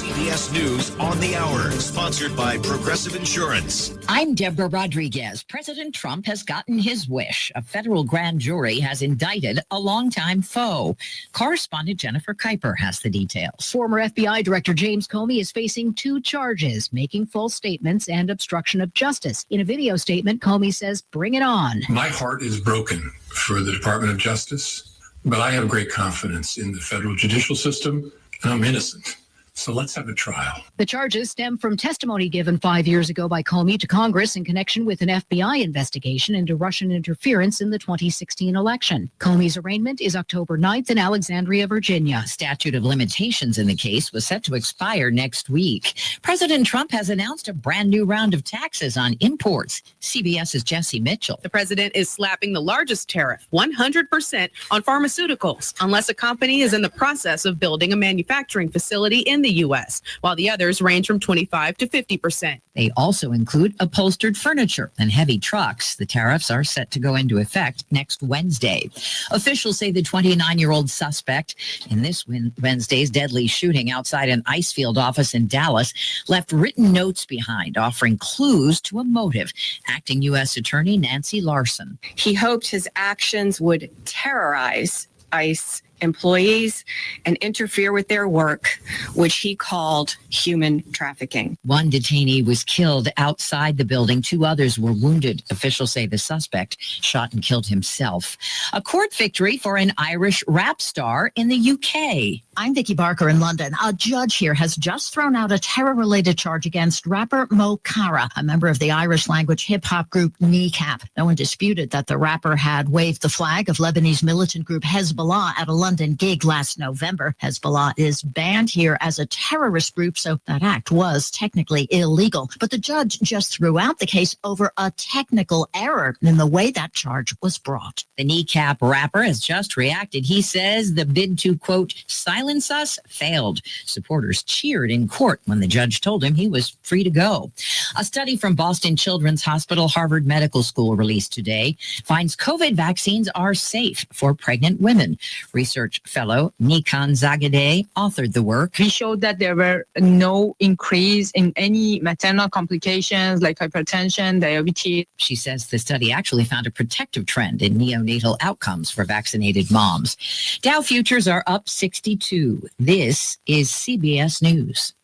CBS News on the Hour, sponsored by Progressive Insurance. I'm Deborah Rodriguez. President Trump has gotten his wish. A federal grand jury has indicted a longtime foe. Correspondent Jennifer Kuiper has the details. Former FBI Director James Comey is facing 2 charges, making false statements and obstruction of justice. In a video statement, Comey says, "Bring it on." My heart is broken for the Department of Justice, but I have great confidence in the federal judicial system, and I'm innocent. So let's have a trial. The charges stem from testimony given 5 years ago by Comey to Congress in connection with an FBI investigation into Russian interference in the 2016 election. Comey's arraignment is October 9th in Alexandria, Virginia. Statute of limitations in the case was set to expire next week. President Trump has announced a brand new round of taxes on imports. CBS's Jesse Mitchell. The president is slapping the largest tariff, 100% on pharmaceuticals, unless a company is in the process of building a manufacturing facility in the U.S., while the others range from 25 to 50%. They also include upholstered furniture and heavy trucks. The tariffs are set to go into effect next Wednesday. Officials say the 29-year-old suspect in this Wednesday's deadly shooting outside an Icefield office in Dallas left written notes behind, offering clues to a motive. Acting U.S. Attorney Nancy Larson. He hoped his actions would terrorize ICE employees and interfere with their work, which he called human trafficking. One detainee was killed outside the building. 2 others were wounded. Officials say the suspect shot and killed himself. A court victory for an Irish rap star in the UK. I'm Vicky Barker in London. A judge here has just thrown out a terror-related charge against rapper Mo Farah, a member of the Irish-language hip-hop group Kneecap. No one disputed that the rapper had waved the flag of Lebanese militant group Hezbollah at a London gig last November. Hezbollah is banned here as a terrorist group, so that act was technically illegal. But the judge just threw out the case over a technical error in the way that charge was brought. The Kneecap rapper has just reacted. He says the bid to, quote, silence us failed. Supporters cheered in court when the judge told him he was free to go. A study from Boston Children's Hospital, Harvard Medical School released today finds COVID vaccines are safe for pregnant women. Research fellow Nikan Zagadeh authored the work. We showed that there were no increase in any maternal complications like hypertension, diabetes. She says the study actually found a protective trend in neonatal outcomes for vaccinated moms. Dow futures are up 62. This is CBS News.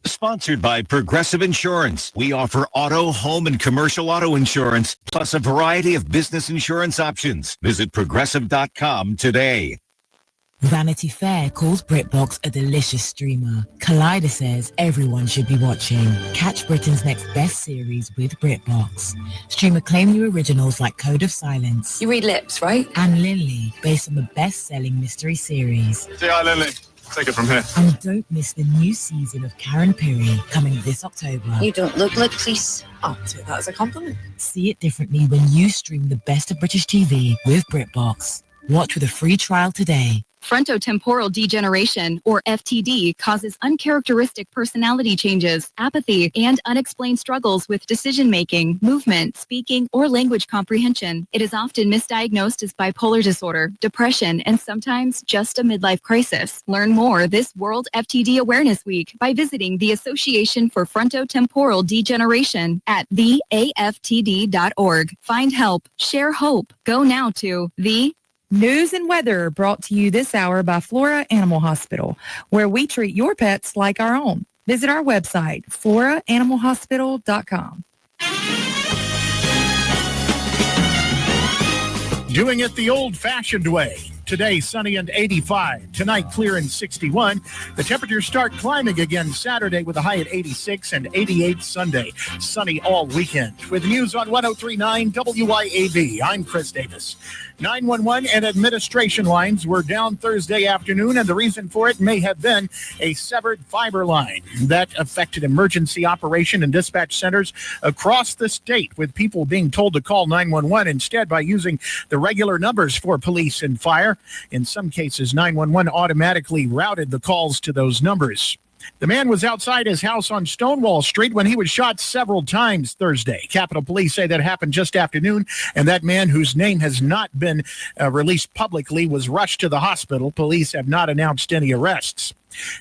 Sponsored by Progressive Insurance. We offer auto, home, and commercial auto insurance, plus a variety of business insurance options. Visit Progressive.com today. Vanity Fair calls BritBox a delicious streamer. Collider says everyone should be watching. Catch Britain's next best series with BritBox. Stream acclaimed new originals like Code of Silence. You read lips, right? And Lily, based on the best-selling mystery series. Say hi, Lily. Take it from here. And don't miss the new season of Karen Piri coming this October. You don't look like police. I'll take that as a compliment. See it differently when you stream the best of British TV with BritBox. Watch with a free trial today. Frontotemporal degeneration, or FTD, causes uncharacteristic personality changes, apathy, and unexplained struggles with decision-making, movement, speaking, or language comprehension. It is often misdiagnosed as bipolar disorder, depression, and sometimes just a midlife crisis. Learn more this World FTD Awareness Week by visiting the Association for Frontotemporal Degeneration at theaftd.org. Find help. Share hope. Go now to the News and weather brought to you this hour by Flora Animal Hospital, where we treat your pets like our own. Visit our website, floraanimalhospital.com. Doing it the old-fashioned way. Today, sunny and 85. Tonight, clear and 61. The temperatures start climbing again Saturday with a high at 86 and 88 Sunday. Sunny all weekend. With news on 103.9 WIAB, I'm Chris Davis. 911 and administration lines were down Thursday afternoon, and the reason for it may have been a severed fiber line. That affected emergency operation and dispatch centers across the state, with people being told to call 911 instead by using the regular numbers for police and fire. In some cases, 911 automatically routed the calls to those numbers. The man was outside his house on Stonewall Street when he was shot several times Thursday. Capitol Police say that happened just afternoon, and that man, whose name has not been released publicly, was rushed to the hospital. Police have not announced any arrests.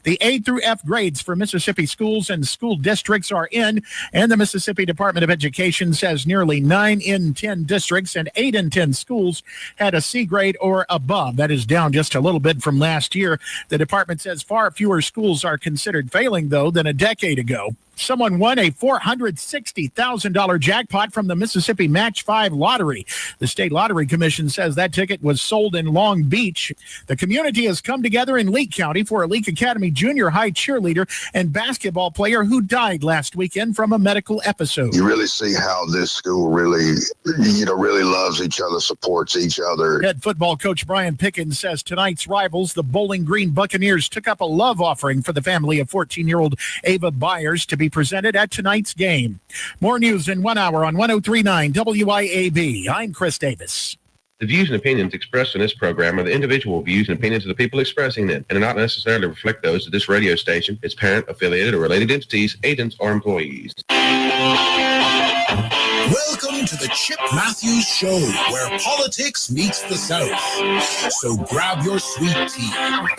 The A through F grades for Mississippi schools and school districts are in, and the Mississippi Department of Education says nearly 9 in 10 districts and 8 in 10 schools had a C grade or above. That is down just a little bit from last year. The department says far fewer schools are considered failing, though, than a decade ago. Someone won a $460,000 jackpot from the Mississippi Match 5 lottery. The State Lottery Commission says that ticket was sold in Long Beach. The community has come together in Leake County for a Leake Academy junior high cheerleader and basketball player who died last weekend from a medical episode. You really see how this school really loves each other, supports each other. Head football coach Brian Pickens says tonight's rivals, the Bowling Green Buccaneers, took up a love offering for the family of 14-year-old Ava Byers to be presented at tonight's game. More news in 1 hour on 103.9 WIAB. I'm Chris Davis. The views and opinions expressed in this program are the individual views and opinions of the people expressing them and do not necessarily reflect those of this radio station, its parent, affiliated, or related entities, agents, or employees. Welcome to the Chip Matthews Show, where politics meets the South. So grab your sweet tea,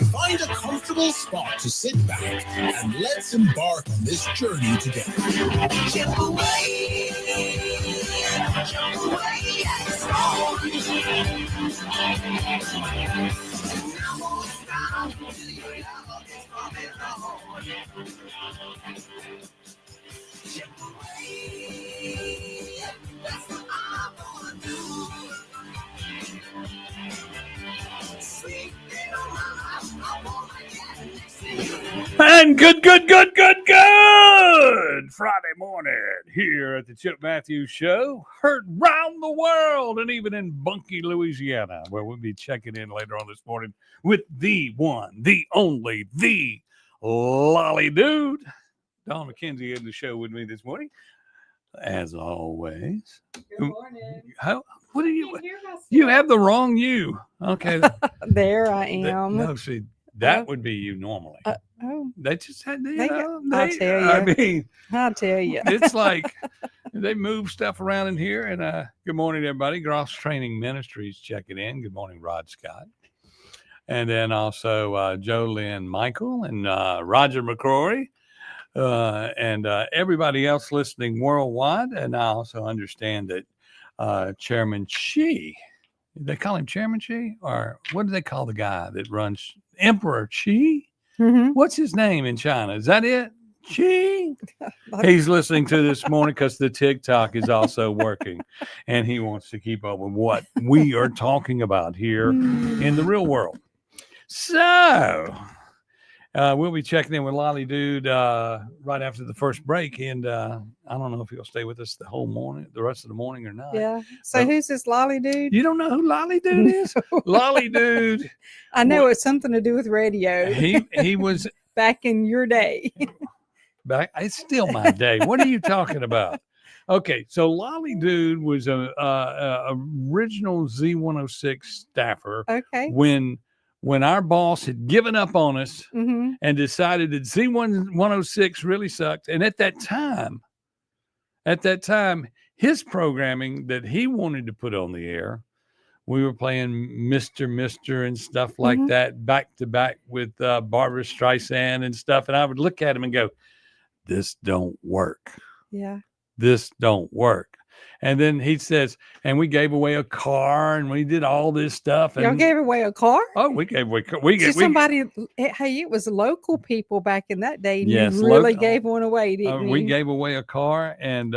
find a comfortable spot to sit back, and let's embark on this journey together. Chip away, jump away, yes, And good Friday morning here at the Chip Matthews Show, heard round the world and even in Bunkie, Louisiana, where we'll be checking in later on this morning with the one, the only, the Lolly Dude. Don McKenzie in the show with me this morning, as always. Good morning. What are you? You have the wrong you. Okay. There I am. No, see, that would be you normally. They just had I'll tell you. It's like they move stuff around in here. And good morning, everybody. Gross Training Ministries checking in. Good morning, Rod Scott. And then also Joe Lynn Michael and Roger McCrory. And everybody else listening worldwide. And I also understand that Chairman Xi, they call him Chairman Xi, or what do they call the guy that runs Emperor Xi? Mm-hmm. What's his name in China? Is that it? Xi? He's listening to this morning because the TikTok is also working, and he wants to keep up with what we are talking about here in the real world. So we'll be checking in with Lolly Dude right after the first break, and I don't know if he'll stay with us the rest of the morning or not. Yeah. So who's this Lolly Dude? You don't know who Lolly Dude is? Lolly Dude. I know it's something to do with radio. He was back in your day. Back. It's still my day. What are you talking about? Okay, so Lolly Dude was a original Z106 staffer. Okay. When our boss had given up on us and decided that Z106 really sucked. And at that time, his programming that he wanted to put on the air, we were playing Mr. and stuff like that, back to back with Barbara Streisand and stuff. And I would look at him and go, this don't work. Yeah. This don't work. And then he says, and we gave away a car and we did all this stuff. And y'all gave away a car? Oh, we gave away. Hey, it was local people back in that day. And yes, you really gave one away, didn't you? We gave away a car. And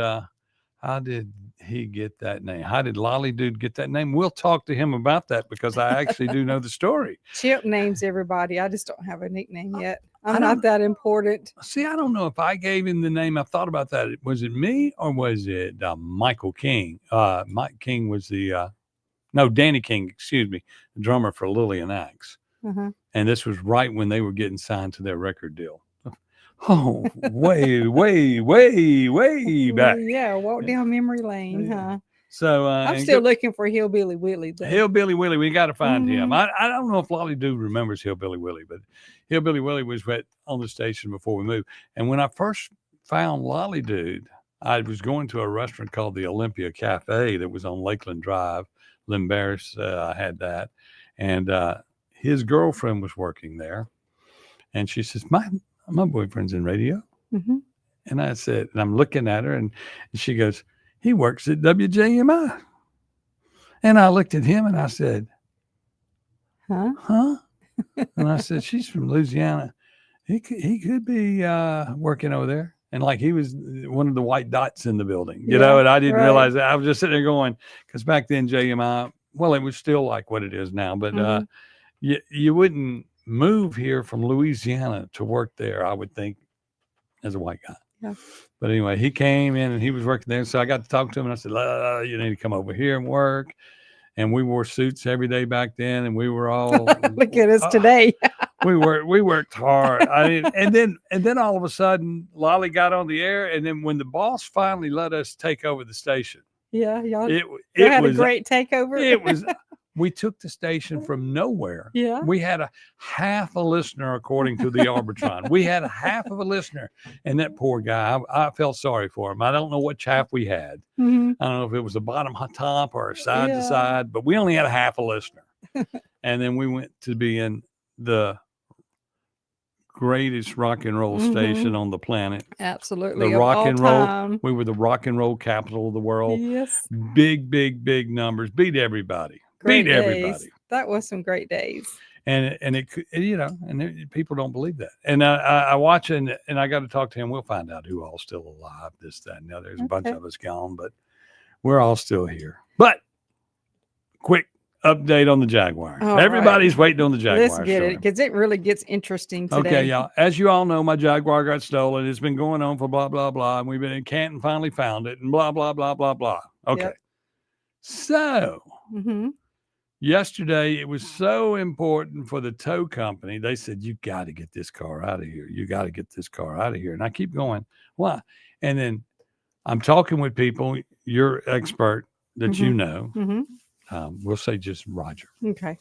how did he get that name? How did Lolly Dude get that name? We'll talk to him about that because I actually do know the story. Chip names everybody. I just don't have a nickname yet. I'm not that important. See, I don't know if I gave him the name. I thought about that. Was it me or was it Michael King? Mike King was Danny King, excuse me, the drummer for Lillian Axe. And this was right when they were getting signed to their record deal. Oh, way back. Yeah, walk down memory lane, huh? So I'm still looking for Hillbilly Willie. Though. Hillbilly Willie, we got to find him. I don't know if Lolly Dude remembers Hillbilly Willie, but Hillbilly Willie was on the station before we moved. And when I first found Lolly Dude, I was going to a restaurant called the Olympia Cafe that was on Lakeland Drive. Lynn Barris had that. And his girlfriend was working there. And she says, my boyfriend's in radio. Mm-hmm. And I said, and I'm looking at her, and she goes, he works at WJMI. And I looked at him and I said, huh? And I said, she's from Louisiana. He could be working over there. And like he was one of the white dots in the building, you know, and I didn't realize that. I was just sitting there going, because back then JMI, well, it was still like what it is now, but you wouldn't move here from Louisiana to work there, I would think, as a white guy. Yeah. But anyway, he came in and he was working there. So I got to talk to him and I said, you need to come over here and work. And we wore suits every day back then. And we were all look at us today. we worked hard. I mean, and then all of a sudden Lolly got on the air. And then when the boss finally let us take over the station. Yeah. Y'all it had was a great takeover. It was, we took the station from nowhere. Yeah. We had a half a listener, according to the Arbitron. We had a half of a listener. And that poor guy, I felt sorry for him. I don't know what chaff we had. Mm-hmm. I don't know if it was a bottom top or a side to side, but we only had a half a listener. And then we went to be in the greatest rock and roll station on the planet. Absolutely. The rock and roll. We were the rock and roll capital of the world. Yes. Big numbers. Beat everybody. Great Beat days. everybody. That was some great days. And it could, you know, and people don't believe that. And I watch and I got to talk to him. We'll find out who all's still alive. This, that, and the other. There's a bunch of us gone, but we're all still here. But quick update on the Jaguar. All Everybody's waiting on the Jaguar. Let's get it, because it really gets interesting today. Okay, y'all. As you all know, my Jaguar got stolen. It's been going on for blah, blah, blah. And we've been in Canton, finally found it, and blah, blah, blah, blah, blah. Okay. Yep. So yesterday, it was so important for the tow company. They said, you got to get this car out of here. You got to get this car out of here. And I keep going, why? And then I'm talking with people, you're expert that you know. We'll say just Roger. Okay.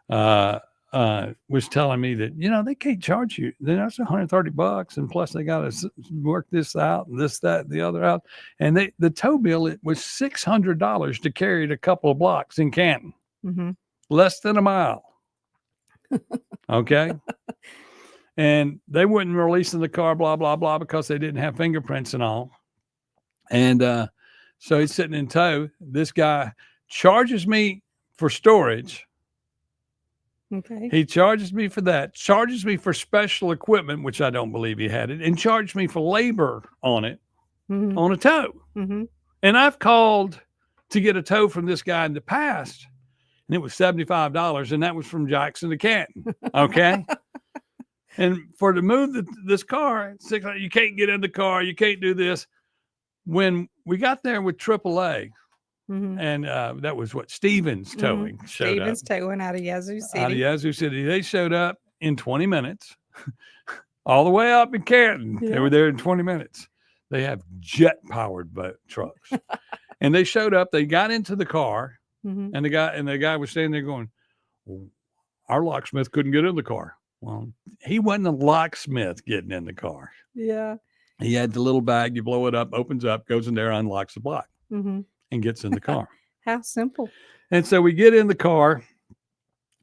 Was telling me that, you know, they can't charge you. That's $130. And plus they got to work this out and this, that, the other out. And the tow bill, it was $600 to carry it a couple of blocks in Canton. Less than a mile. Okay. And they wouldn't release in the car, blah, blah, blah, because they didn't have fingerprints and all. And so he's sitting in tow. This guy charges me for storage. Okay. He charges me for that, charges me for special equipment, which I don't believe he had it, and charged me for labor on it, on a tow. And I've called to get a tow from this guy in the past, and it was $75, and that was from Jackson to Canton. Okay. And for to move this car, you can't get in the car, you can't do this. When we got there with AAA, and that was what Stevens Towing showed Stevens up. Towing out of Yazoo City. Out of Yazoo City. They showed up in 20 minutes, all the way up in Canton. They were there in 20 minutes. They have jet-powered trucks. And they showed up. They got into the car, and the guy was standing there going, well, our locksmith couldn't get in the car. Well, he wasn't a locksmith getting in the car. Yeah. He had the little bag. You blow it up, opens up, goes in there, unlocks the block, and gets in the car. How simple. And so we get in the car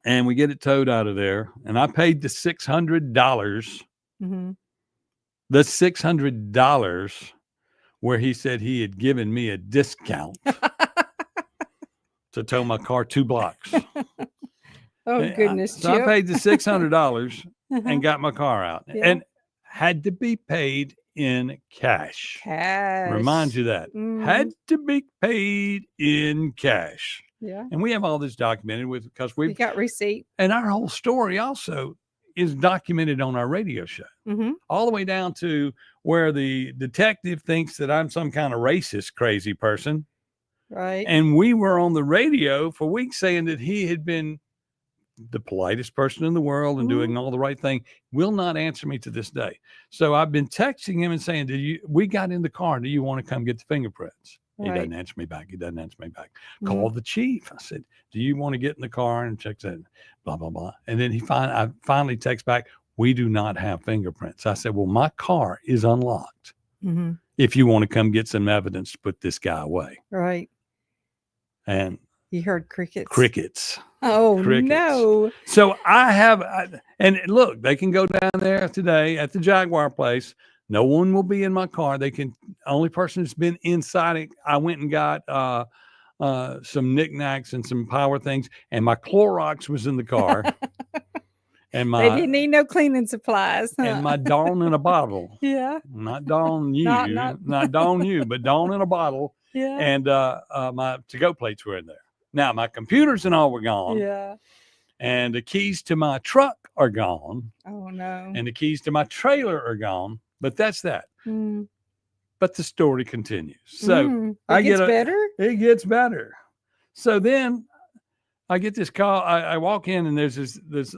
and we get it towed out of there. And I paid the $600. The $600 where he said he had given me a discount to tow my car 2 blocks. Oh, goodness. So I paid the $600 and got my car out and had to be paid in cash. Remind you that. Had to be paid in cash. Yeah. And we have all this documented because we got receipt. And our whole story also is documented on our radio show. All the way down to where the detective thinks that I'm some kind of racist, crazy person. Right. And we were on the radio for weeks saying that he had been the politest person in the world and doing all the right thing. Will not answer me to this day. So I've been texting him and saying, we got in the car. Do you want to come get the fingerprints? He doesn't answer me back. Call the chief. I said, do you want to get in the car and check that? Blah, blah, blah. And then I finally text back, we do not have fingerprints. I said, well, my car is unlocked. If you want to come get some evidence to put this guy away. Right. And you heard crickets. Crickets. Oh, Crickets. no. So and look, they can go down there today at the Jaguar place. No one will be in my car. Only person that's been inside it. I went and got some knickknacks and some power things, and my Clorox was in the car. And They didn't need no cleaning supplies. Huh? and my Dawn in a bottle. Yeah. Not Dawn you, Not- not Dawn you, but Dawn in a bottle. Yeah. And my to-go plates were in there. Now my computers and all were gone. Yeah. And the keys to my truck are gone. Oh, no. And the keys to my trailer are gone. But that's that. Mm. But the story continues. So It gets better? It gets better. So then I get this call. I walk in and there's this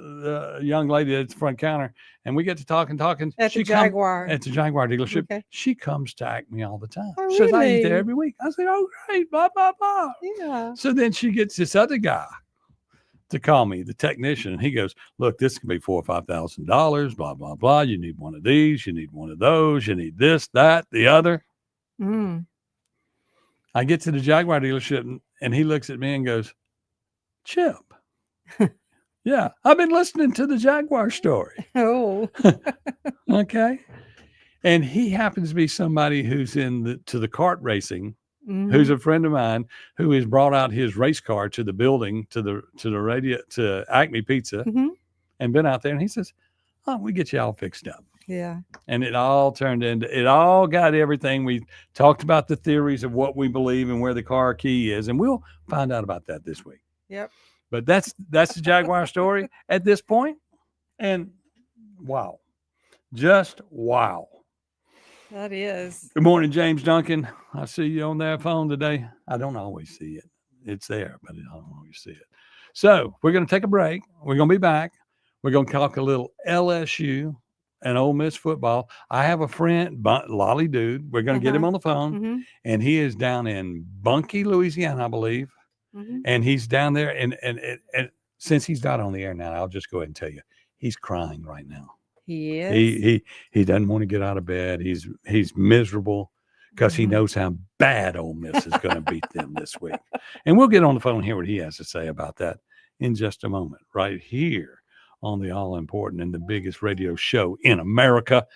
young lady at the front counter, and we get to talking. At the Jaguar. At the Jaguar dealership. Okay. She comes to Acme all the time. Oh, She says, I eat really? there every week. I said, oh, great, blah, blah, blah. Yeah. So then she gets this other guy to call me, the technician. And he goes, look, this can be $4,000 or $5,000, blah, blah, blah. You need one of these. You need one of those. You need this, that, the other. Mm. I get to the Jaguar dealership and he looks at me and goes, Chip. Yeah, I've been listening to the Jaguar story. Oh. Okay. And he happens to be somebody who's into the kart racing, Mhm. who's a friend of mine, who has brought out his race car to the building, to Acme Pizza, Mhm. and been out there. And he says, oh, we get you all fixed up. Yeah. And it all got everything. We talked about the theories of what we believe and where the car key is. And we'll find out about that this week. Yep. But that's the Jaguar story at this point. And wow, just wow. That is. Good morning, James Duncan. I see you on that phone today. I don't always see it. It's there, but I don't always see it. So we're going to take a break. We're going to be back. We're going to talk a little LSU and Ole Miss football. I have a friend, Lolly Dude. We're going to get him on the phone, Mhm. and he is down in Bunkie, Louisiana, I believe. Mhm. And he's down there, and since he's not on the air now, I'll just go ahead and tell you, he's crying right now. He is. He doesn't want to get out of bed. He's miserable because he knows how bad Ole Miss is going to beat them this week. And we'll get on the phone and hear what he has to say about that in just a moment, right here on the all important and the biggest radio show in America,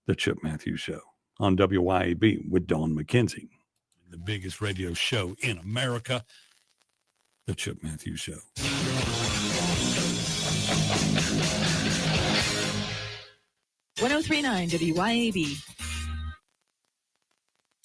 the Chip Matthews Show on WYAB with Dawn McKenzie. The biggest radio show in America, the Chip Matthews Show. 1039 WYAB.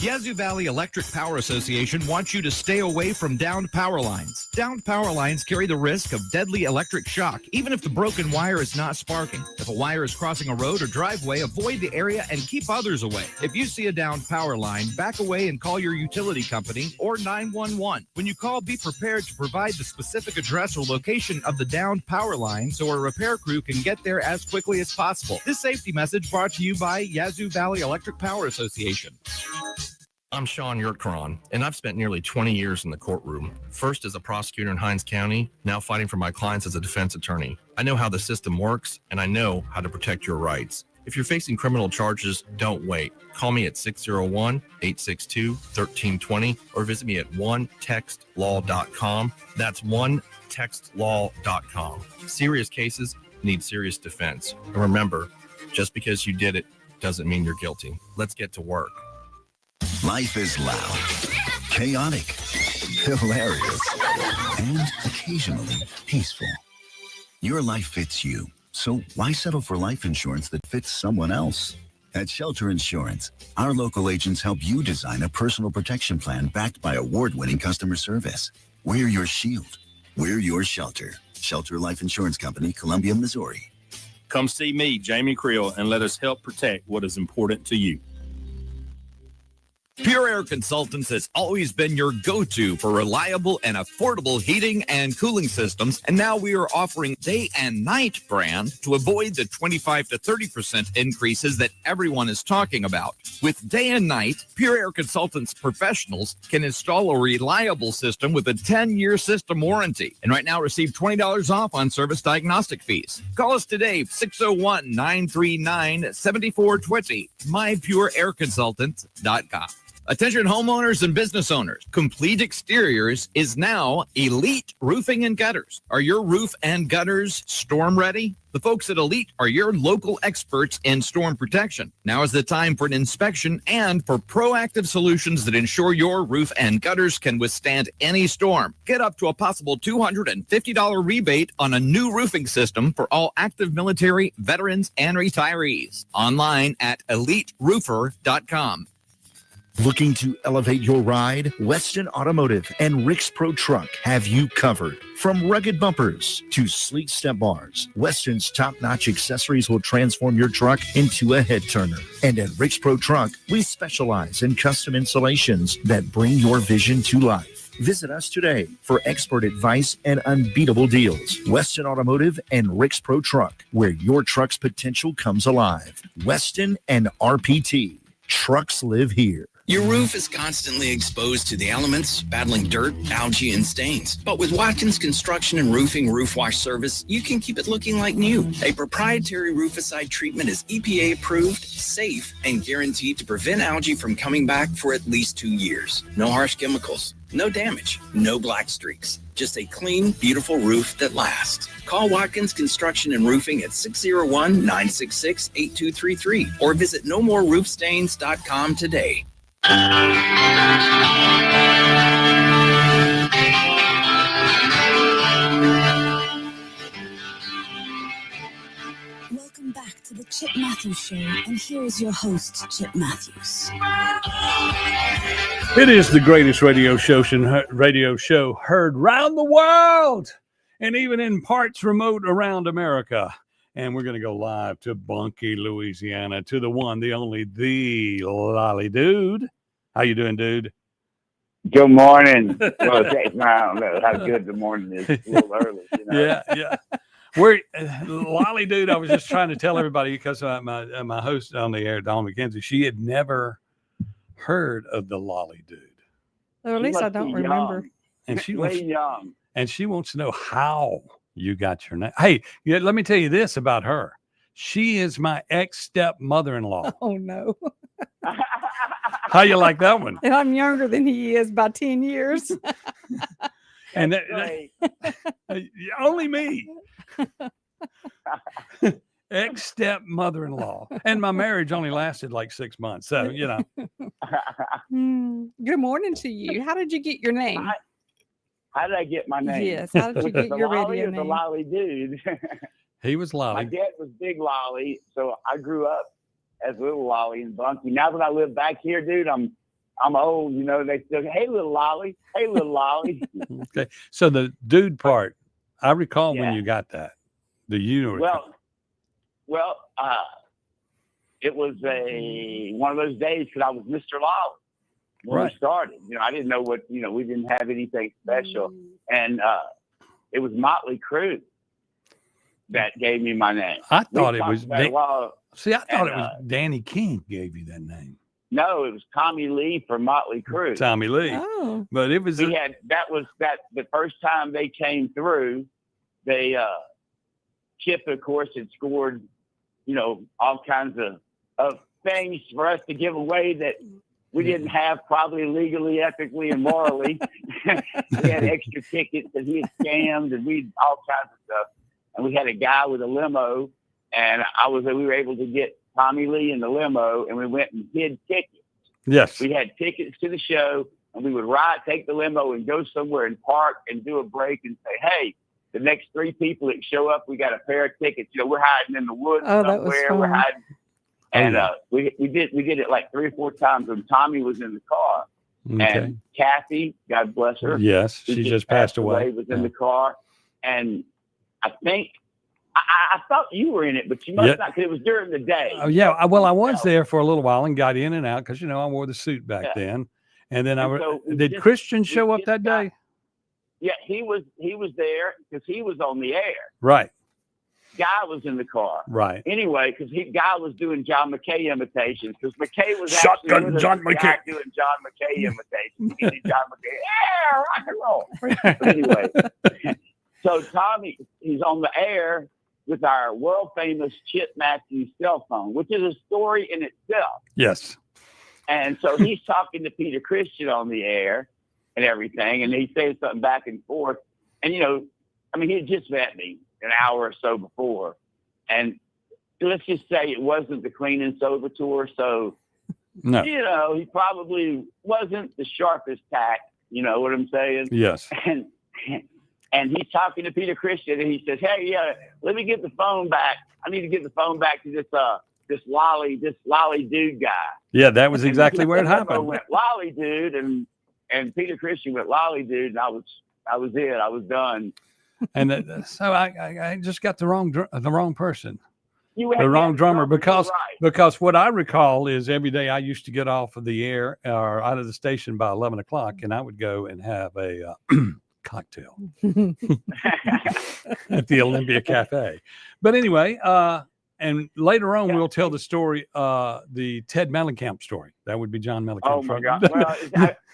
Yazoo Valley Electric Power Association wants you to stay away from downed power lines. Downed power lines carry the risk of deadly electric shock, even if the broken wire is not sparking. If a wire is crossing a road or driveway, avoid the area and keep others away. If you see a downed power line, back away and call your utility company or 911. When you call, be prepared to provide the specific address or location of the downed power line so a repair crew can get there as quickly as possible. This safety message brought to you by Yazoo Valley Electric Power Association. I'm Sean Yurtkaron, and I've spent nearly 20 years in the courtroom, first as a prosecutor in Hinds County, now fighting for my clients as a defense attorney. I know how the system works, and I know how to protect your rights. If you're facing criminal charges, don't wait. Call me at 601-862-1320 or visit me at onetextlaw.com. That's onetextlaw.com. Serious cases need serious defense. And remember, just because you did it doesn't mean you're guilty. Let's get to work. Life is loud, chaotic, hilarious, and occasionally peaceful. Your life fits you, so why settle for life insurance that fits someone else? At Shelter Insurance, our local agents help you design a personal protection plan backed by award-winning customer service. We're your shield. We're your shelter. Shelter Life Insurance Company, Columbia, Missouri. Come see me, Jamie Creel, and let us help protect what is important to you. Pure Air Consultants has always been your go-to for reliable and affordable heating and cooling systems, and now we are offering Day and Night brand to avoid the 25 to 30% increases that everyone is talking about. With Day and Night, Pure Air Consultants professionals can install a reliable system with a 10-year system warranty, and right now receive $20 off on service diagnostic fees. Call us today, 601-939-7420, mypureairconsultants.com. Attention homeowners and business owners. Complete Exteriors is now Elite Roofing and Gutters. Are your roof and gutters storm ready? The folks at Elite are your local experts in storm protection. Now is the time for an inspection and for proactive solutions that ensure your roof and gutters can withstand any storm. Get up to a possible $250 rebate on a new roofing system for all active military, veterans, and retirees. Online at EliteRoofer.com. Looking to elevate your ride? Weston Automotive and Rick's Pro Truck have you covered. From rugged bumpers to sleek step bars, Weston's top-notch accessories will transform your truck into a head-turner. And at Rick's Pro Truck, we specialize in custom installations that bring your vision to life. Visit us today for expert advice and unbeatable deals. Weston Automotive and Rick's Pro Truck, where your truck's potential comes alive. Weston and RPT. Trucks live here. Your roof is constantly exposed to the elements, battling dirt, algae, and stains. But with Watkins Construction and Roofing Roof Wash Service, you can keep it looking like new. A proprietary rooficide treatment is EPA approved, safe, and guaranteed to prevent algae from coming back for at least 2 years. No harsh chemicals, no damage, no black streaks. Just a clean, beautiful roof that lasts. Call Watkins Construction and Roofing at 601-966-8233 or visit nomoreroofstains.com today. Welcome back to the Chip Matthews Show, and here is your host, Chip Matthews. It is the greatest radio show heard round the world, and even in parts remote around America. And we're going to go live to Bunkie, Louisiana, to the one, the only, the Lolly Dude. How you doing, dude? Good morning. Well, I don't know how good the morning is. It's a little early. You know? Yeah. We're Lolly Dude. I was just trying to tell everybody because my host on the air, Dawn McKenzie, she had never heard of the Lolly Dude. Or at least I don't remember. And she way wants, young. And she wants to know how you got your name. Hey, let me tell you this about her. She is my ex-stepmother-in-law. Oh, no. How you like that one? And I'm younger than he is by 10 years. And that, only me. Ex-stepmother-in-law. And my marriage only lasted like 6 months. So, you know. Good morning to you. How did you get your name? How did I get my name? Yes. How did you get your radio name? name? The Lolly Dude. He was Lolly. My dad was Big Lolly, so I grew up as Little Lolly in Bunkie. Now that I live back here, dude, I'm old. You know, they still, hey, Little Lolly, hey, Little Lolly. Okay, so the dude part, I recall when you got that. The unicorn. Well, it was one of those days because I was Mr. Lolly when we started. You know, I didn't know what, you know, we didn't have anything special. And it was Motley Crue that gave me my name. I thought it was it was Danny King gave you that name. No, it was Tommy Lee from Motley Crue. Tommy Lee. Oh. But it was the first time they came through, they Chip, of course, had scored, you know, all kinds of things for us to give away that we didn't have, probably legally, ethically, and morally. We had extra tickets that he had scammed, and we all kinds of stuff. And we had a guy with a limo, and we were able to get Tommy Lee in the limo, and we went and hid tickets. Yes. We had tickets to the show, and we would take the limo and go somewhere and park and do a break and say, hey, the next 3 people that show up, we got a pair of tickets. You know, we're hiding in the woods somewhere. We're hiding. And we did it like 3 or 4 times when Tommy was in the car. Okay. And Kathy, God bless her. Yes, she just passed away. Was in the car. And I think I thought you were in it, but you must not, because it was during the day. Oh, yeah. Well, I was there for a little while and got in and out because, you know, I wore the suit back then. And then did Christian show up that day? Yeah, he was there because he was on the air. Right. Guy was in the car. Right. Anyway, because Guy was doing John McKay imitations because McKay was Shotgun John McKay doing John McKay imitations. He did John McKay, yeah, rock and roll. But anyway, so Tommy, he's on the air with our world famous Chip Matthews cell phone, which is a story in itself. Yes. And so he's talking to Peter Christian on the air and everything, and he's saying something back and forth. And, you know, I mean, he had just met me an hour or so before. And let's just say it wasn't the clean and sober tour. So, No. you know, he probably wasn't the sharpest tack. You know what I'm saying? Yes. And he's talking to Peter Christian, and he says, "Hey, let me get the phone back. I need to get the phone back to this lolly dude guy." Yeah, that was exactly where it I happened. went lolly dude, and Peter Christian went lolly dude, and I was it. I was done. And so I just got the wrong person. You had The wrong drummer, because right. because what I recall is every day I used to get off of the air or out of the station by 11 o'clock, and I would go and have a cocktail at the Olympia Cafe. But anyway, and later on we'll tell the story, the Ted Mellencamp story. That would be John Mellencamp. Oh my God! Well,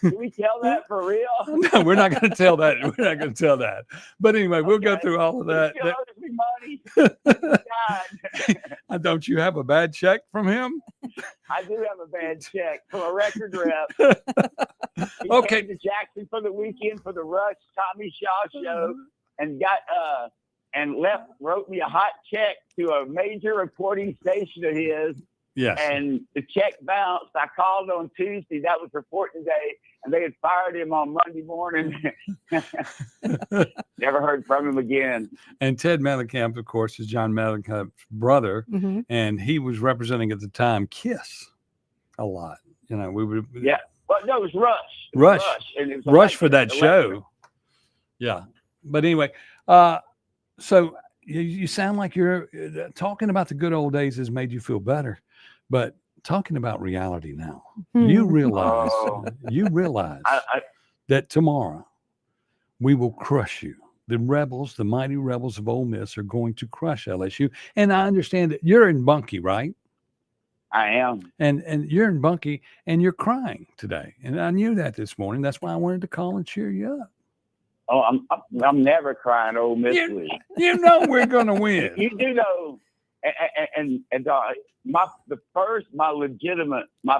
can we tell that for real? No, we're not going to tell that. We're not going to tell that. But anyway, we'll go through all of that. Still owes me money. God. Don't you have a bad check from him? I do have a bad check from a record rep. He Okay. came to Jackson for the weekend for the Rush Tommy Shaw show, and wrote me a hot check to a major recording station of his. Yes. And the check bounced. I called on Tuesday. That was reporting day, and they had fired him on Monday morning. Never heard from him again. And Ted Mellencamp, of course, is John Mellencamp's brother, Mhm. and he was representing at the time Kiss a lot. You know, we would. Yeah. Well, no, it was Rush. It Rush. was and it was Rush for that electric. show. Yeah. But anyway, so you sound like you're talking about the good old days has made you feel better, but talking about reality now, you realize that tomorrow we will crush you. The Rebels, the mighty Rebels of Ole Miss, are going to crush LSU. And I understand that you're in Bunkie, right? I am. And you're in Bunkie and you're crying today. And I knew that this morning. That's why I wanted to call and cheer you up. Oh, I'm never crying Ole Miss week. You know we're going to win. You do know, my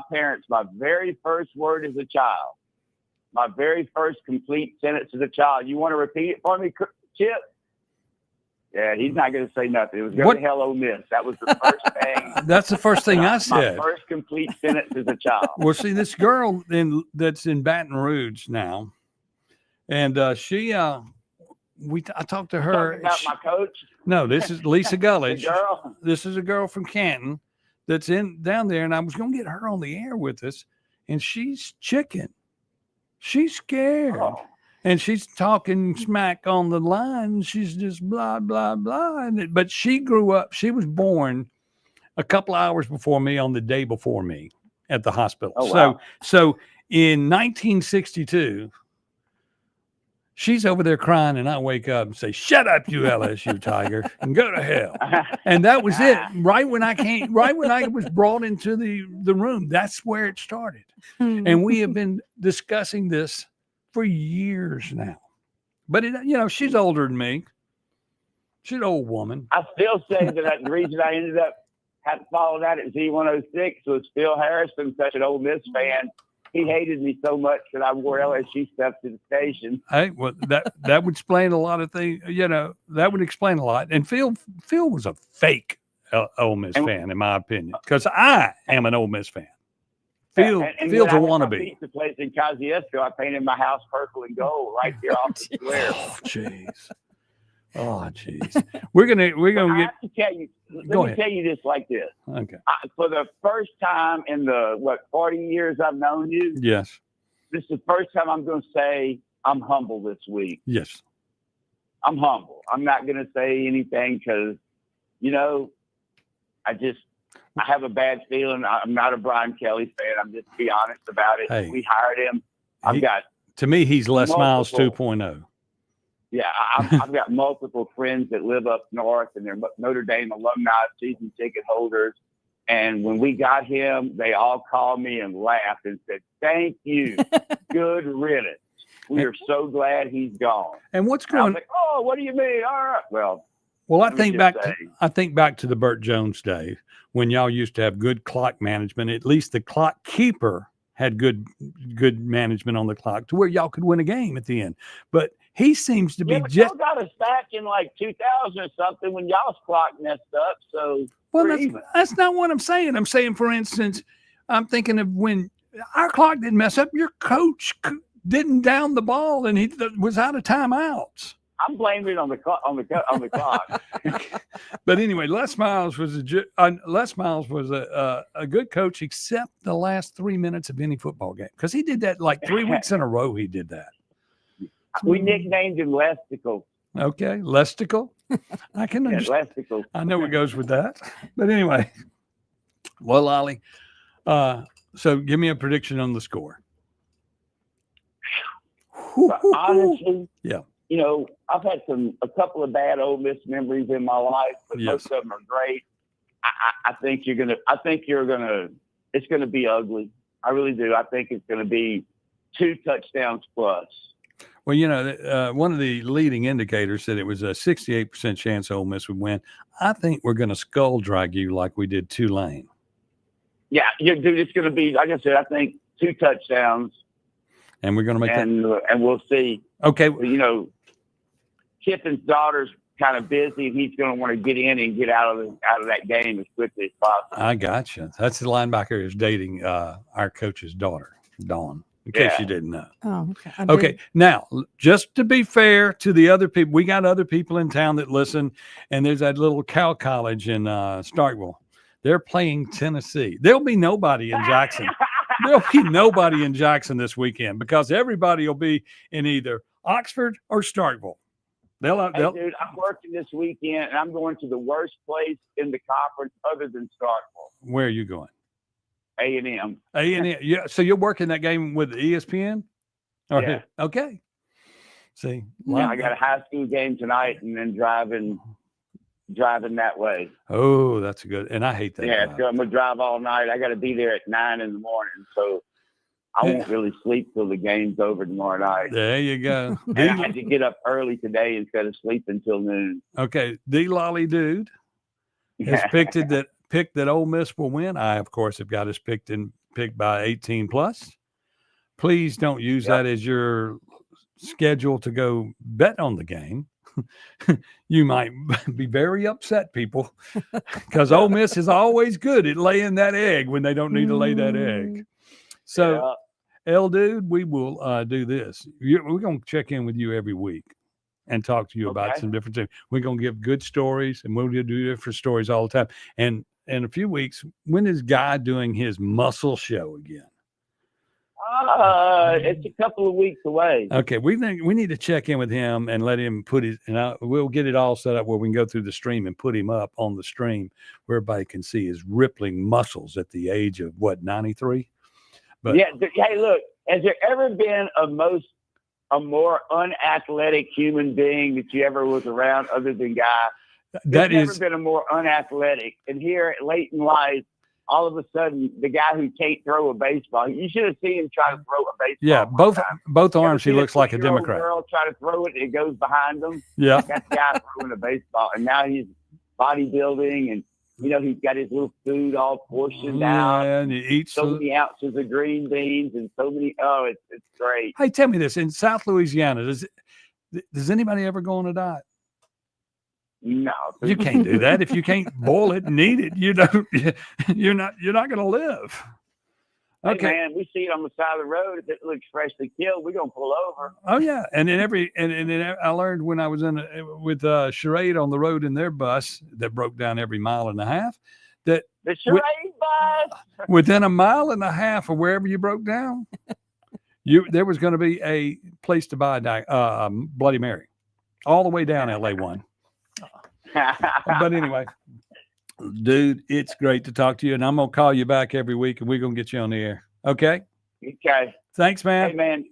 parents, my very first word as a child, my very first complete sentence as a child. You want to repeat it for me, Chip? Yeah, he's not going to say nothing. It was go to hell, Ole Miss. That was the first thing. That's the first thing I said. My first complete sentence as a child. Well, see, this girl that's in Baton Rouge now, and I talked to her. Talking about my coach? No, this is Lisa Gulledge. The girl? This is a girl from Canton that's down there, and I was going to get her on the air with us, and she's chicken. She's scared. Oh. And she's talking smack on the line. She's just blah, blah, blah. But she grew up. She was born a couple hours before me on the day before me at the hospital. Oh, wow. So in 1962, she's over there crying, and I wake up and say, "Shut up, you LSU Tiger, and go to hell." And that was it. Right when I was brought into the room, that's where it started. And we have been discussing this for years now. But she's older than me. She's an old woman. I still say that the reason I ended up having followed out at Z106 was Phil Harrison, such an Ole Miss fan. He hated me so much that I wore LSU stuff to the station. Hey, well, that would explain a lot of things. That would explain a lot. And Phil was a fake Ole Miss fan, in my opinion, because I am an Ole Miss fan. Phil's a wannabe. Pizza place in Kosciuszko, I painted my house purple and gold right there off the square. Oh, jeez. We're gonna I get. have to tell you. Let Go me ahead. tell you this like this. Okay. For the first time in the 40 years I've known you, Yes. this is the first time I'm going to say I'm humble this week. Yes. I'm humble. I'm not going to say anything because, I have a bad feeling. I'm not a Brian Kelly fan. I'm just be honest about it. Hey. We hired him. To me, he's Les Miles multiple- 2.0. Yeah, I've got multiple friends that live up north, and they're Notre Dame alumni, season ticket holders. And when we got him, they all called me and laughed and said, "Thank you, good riddance. We are so glad he's gone." And what's And I was going? like, "Oh, what do you mean? All right, well." Well, Let me just say. I think back to the Burt Jones day when y'all used to have good clock management. At least the clock keeper had good management on the clock to where y'all could win a game at the end. But he seems to be But just. y'all got us back in like 2000 or something when y'all's clock messed up. So Well, we're even. that's not what I'm saying. I'm saying, for instance, I'm thinking of when our clock didn't mess up. Your coach didn't down the ball and he was out of timeouts. I'm blaming it on the clock. But anyway, Les Miles was a good coach, except the last 3 minutes of any football game, because he did that like 3 weeks in a row. He did that. We nicknamed him Lesticle. Okay, Lesticle. I can understand. Lesticle. I know what goes with that. But anyway, well, Ollie, so give me a prediction on the score. But honestly, yeah. You know, I've had a couple of bad Ole Miss memories in my life, but most of them are great. I think it's gonna be ugly. I really do. I think it's gonna be 2 touchdowns plus. Well, you know, one of the leading indicators said it was a 68% chance Ole Miss would win. I think we're going to skull drag you like we did Tulane. Yeah, dude, it's going to be, like I said, I think 2 touchdowns. And we're going to make and we'll see. Okay. You know, Kiffin's daughter's kind of busy, and he's going to want to get in and get out of that game as quickly as possible. I got you. That's the linebacker who's dating our coach's daughter, Dawn. In case you didn't know. Oh, okay. Okay. Now, just to be fair to the other people, we got other people in town that listen, and there's that little Cal College in Starkville. They're playing Tennessee. There'll be nobody in Jackson. There'll be nobody in Jackson this weekend because everybody will be in either Oxford or Starkville. Hey, dude, I'm working this weekend, and I'm going to the worst place in the conference other than Starkville. Where are you going? A&M. A&M. Yeah. So you're working that game with ESPN? Yeah. Okay. See. Yeah, I got a high school game tonight, and then driving that way. Oh, that's good. And I hate that. Yeah, so I'm gonna drive all night. I got to be there at 9 a.m, so I won't really sleep till the game's over tomorrow night. There you go. And I had to get up early today instead of sleeping till noon. Okay, the Lolly Dude has picked that Ole Miss will win. I, of course, have got us picked by 18 plus. Please don't use that as your schedule to go bet on the game. You might be very upset, people, because Ole Miss is always good at laying that egg when they don't need to lay that egg. So, L Dude, we will do this. We're going to check in with you every week and talk to you about some different things. We're going to give good stories, and we'll do different stories all the time. And in a few weeks, when is Guy doing his muscle show again? It's a couple of weeks away. Okay, we need to check in with him and let him put we'll get it all set up where we can go through the stream and put him up on the stream where everybody can see his rippling muscles at the age of 93. But yeah, hey, look, has there ever been a more unathletic human being that you ever was around other than Guy? There's never been a more unathletic. And here late in life, all of a sudden, the guy who can't throw a baseball, you should have seen him try to throw a baseball. Yeah, both arms, he looks like a Democrat. Girl try to throw it, it goes behind him. Yeah. That's the guy throwing a baseball. And now he's bodybuilding, and, you know, he's got his little food all portioned out. And he eats so many ounces of green beans and so many, it's great. Hey, tell me this. In South Louisiana, does anybody ever go on a diet? No, you can't do that. If you can't boil it and eat it, you're not going to live. Okay, hey man, we see it on the side of the road. If it looks freshly killed, we're gonna pull over. Oh yeah, and then I learned when I was with Charade on the road in their bus that broke down every mile and a half. That the Charade bus within a mile and a half of wherever you broke down, there was going to be a place to buy a Bloody Mary, all the way down LA1. But anyway, dude, it's great to talk to you, and I'm gonna call you back every week, and we're gonna get you on the air. Okay. Okay. Thanks, man. Hey, man.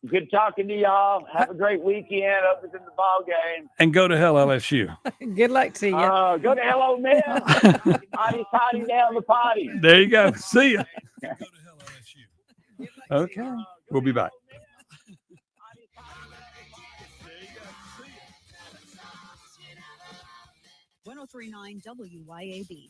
Good talking to y'all. Have a great weekend. Up in the ball game. And go to hell, LSU. Good luck to you. Go to hell, Ole Miss. Potty down the potty. There you go. See ya. Okay. We'll be back. 1039 WYAB.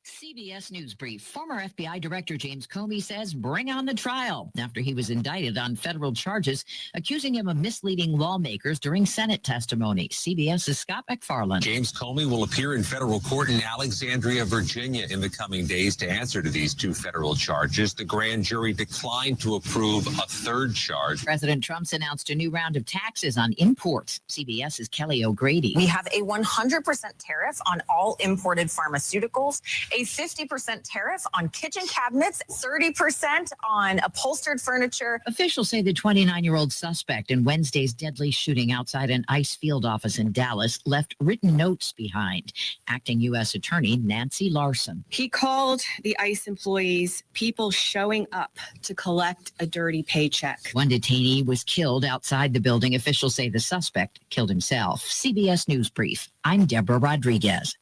CBS News Brief. Former FBI Director James Comey says bring on the trial after he was indicted on federal charges accusing him of misleading lawmakers during Senate testimony. CBS's Scott McFarland. James Comey will appear in federal court in Alexandria, Virginia in the coming days to answer to these two federal charges. The grand jury declined to approve a third charge. President Trump's announced a new round of taxes on imports. CBS's Kelly O'Grady. We have a 100% tariff on all imported pharmaceuticals, a 50% tariff on kitchen cabinets, 30% on upholstered furniture. Officials say the 29-year-old suspect in Wednesday's deadly shooting outside an ICE field office in Dallas left written notes behind. Acting U.S. Attorney Nancy Larson. He called the ICE employees people showing up to collect a dirty paycheck. One detainee was killed outside the building. Officials say the suspect killed himself. CBS News Brief. I'm Deborah Rodriguez.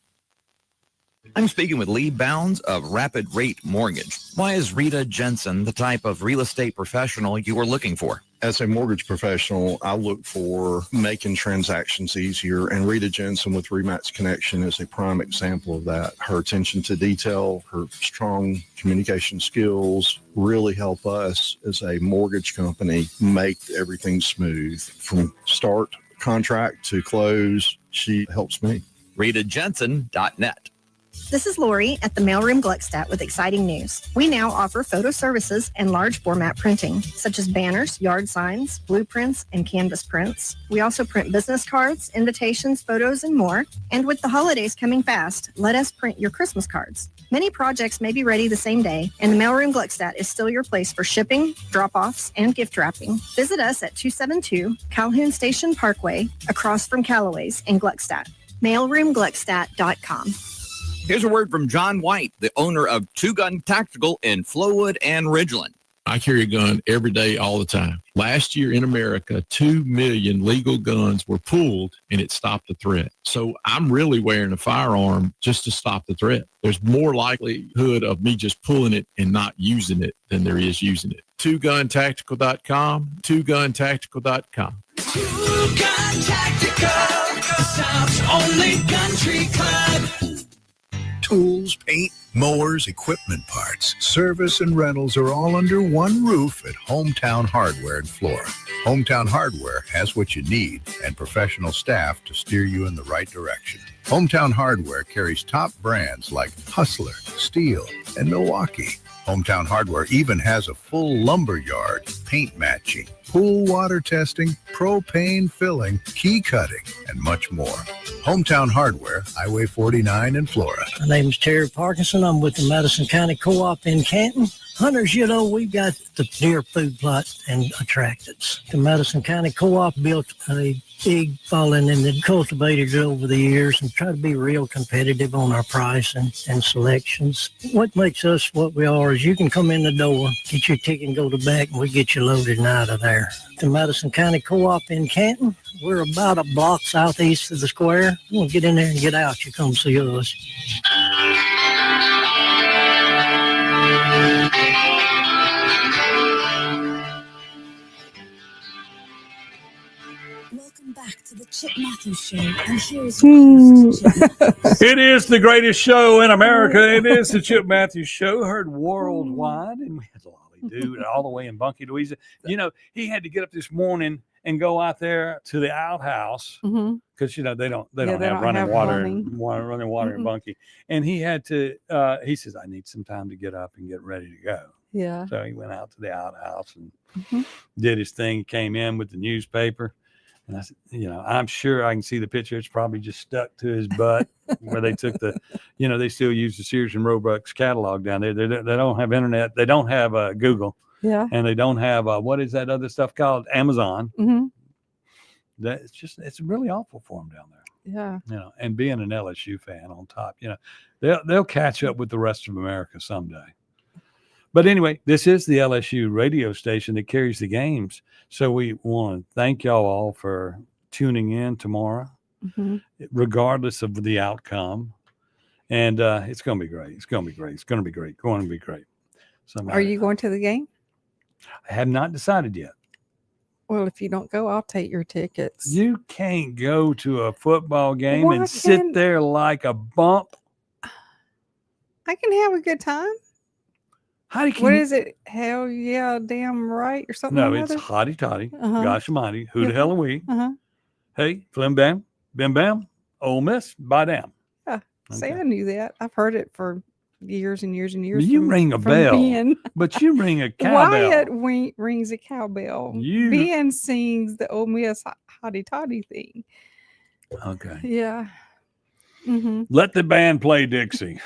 I'm speaking with Lee Bounds of Rapid Rate Mortgage. Why is Rita Jensen the type of real estate professional you are looking for? As a mortgage professional, I look for making transactions easier, and Rita Jensen with Remax Connection is a prime example of that. Her attention to detail, her strong communication skills really help us as a mortgage company make everything smooth. From start contract to close, she helps me. RitaJensen.net. This is Lori at the Mailroom Gluckstadt with exciting news. We now offer photo services and large format printing, such as banners, yard signs, blueprints, and canvas prints. We also print business cards, invitations, photos, and more. And with the holidays coming fast, let us print your Christmas cards. Many projects may be ready the same day, and the Mailroom Gluckstadt is still your place for shipping, drop-offs, and gift wrapping. Visit us at 272 Calhoun Station Parkway, across from Callaway's in Gluckstadt. MailroomGluckstadt.com. Here's a word from John White, the owner of Two Gun Tactical in Flowood and Ridgeland. I carry a gun every day, all the time. Last year in America, 2 million legal guns were pulled, and it stopped the threat. So I'm really wearing a firearm just to stop the threat. There's more likelihood of me just pulling it and not using it than there is using it. TwoGunTactical.com, TwoGunTactical.com. Two Gun Tactical, the South's only country club. Tools, paint, mowers, equipment parts, service, and rentals are all under one roof at Hometown Hardware in Flora. Hometown Hardware has what you need and professional staff to steer you in the right direction. Hometown Hardware carries top brands like Hustler, Steel, and Milwaukee. Hometown Hardware even has a full lumber yard, paint matching, pool water testing, propane filling, key cutting, and much more. Hometown Hardware, Highway 49 in Flora. My name is Terry Parkinson. I'm with the Madison County Co-op in Canton. Hunters, you know, we've got the deer food plot and attractants. The Madison County Co-op built a big following in the cultivators over the years and try to be real competitive on our price and selections. What makes us what we are is you can come in the door, get your ticket and go to back, and we get you loaded and out of there. The Madison County Co-op in Canton, we're about a block southeast of the square. You want to get in there and get out, you come see us. Welcome back to the Chip Matthews Show, and here's your host, Chip Matthews. It is the greatest show in America. It is the Chip Matthews Show, heard worldwide, and we had Lolly Dude all the way in Bunkie, Louisiana. You know, he had to get up this morning and go out there to the outhouse because you know they don't have running water in Bunkie, and he had to. He says, "I need some time to get up and get ready to go." Yeah. So he went out to the outhouse and did his thing. He came in with the newspaper. And I said, you know, I'm sure I can see the picture. It's probably just stuck to his butt where they took the, you know, they still use the Sears and Roebuck's catalog down there. They don't have internet. They don't have Google. Yeah. And they don't have, what is that other stuff called? Amazon. It's really awful for them down there. Yeah. You know, and being an LSU fan on top, you know, they'll catch up with the rest of America someday. But anyway, this is the LSU radio station that carries the games. So we want to thank y'all all for tuning in tomorrow, regardless of the outcome. And it's going to be great. It's going to be great. It's going to be great. Going to be great. Are you going to the game? I have not decided yet. Well, if you don't go, I'll take your tickets. You can't go to a football game Why and sit can't- there like a bump. I can have a good time. How do you? What is it? Hell yeah, damn right, or something. No, or it's other? hotty toddy. Uh-huh. Gosh almighty. Who the Yeah. hell are we? Uh-huh. Hey, Flim Bam, Bim Bam, Ole Miss, by damn. Yeah. See, Okay. I knew that. I've heard it for years and years and years. You from- ring a from bell, Ben. but you ring a cowbell. Wyatt rings a cowbell. You- Ben sings the Ole Miss hotty toddy thing. Okay. Yeah. Mm-hmm. Let the band play Dixie.